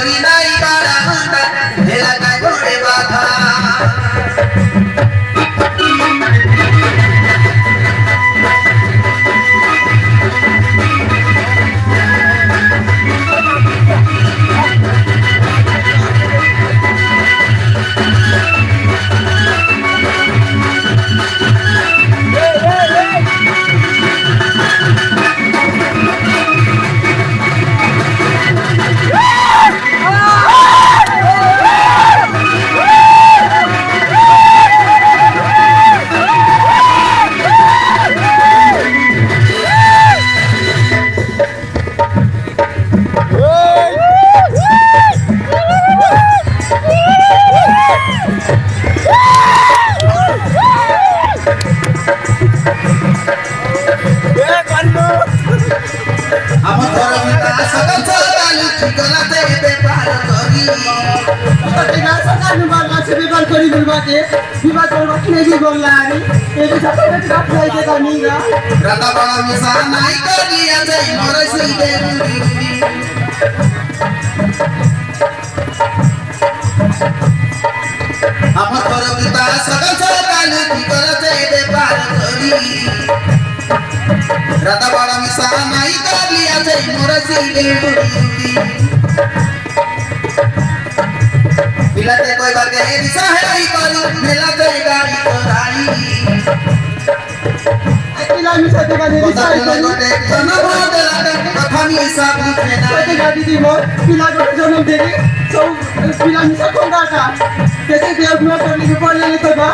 করি নাই বারান্দা এলাকায় ঘরে বাধা मिलते कोई बात है दिशा है ही करू मिलते गाड़ी कराई अकेला मिसा ते गाड़ी दिशा है करू जन्म होते लगे कथा नहीं सब लिखे ना ते गाड़ी दी मो पिला को जन्म देगी तो पिला मिसा कौन का कैसे देव में करने के पड़ लेने तो बा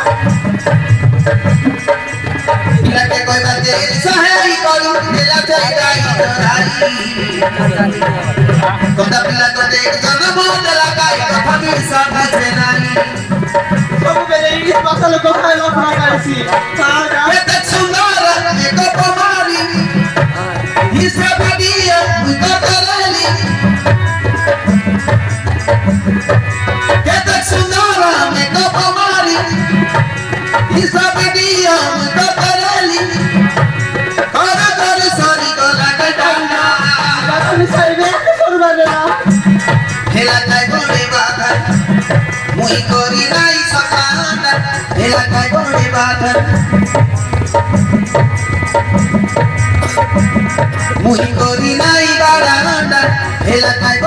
मिलते कोई बात है दिशा है ही करू मिलते गाड़ी कराई कोता पिला को देख जन्म होते लगा कथा नहीं सब लिखे ना सब बेले इंग्लिश भाषा लोग कथा लोग ना गाइसी सारा ये सुंदर एक कुमारी हिस्सा बदिया उनका करली ये सुंदर एक कुमारी हिस्सा बदिया उनका करली करा कर सारी गला कटाना रातनी साइबे सुरबा देना हेला काय गोरे बाधा मुई करी नाई सकाना এলাকায় বড়ে বাধা মুই করি নাই বারান্দা এলাকায়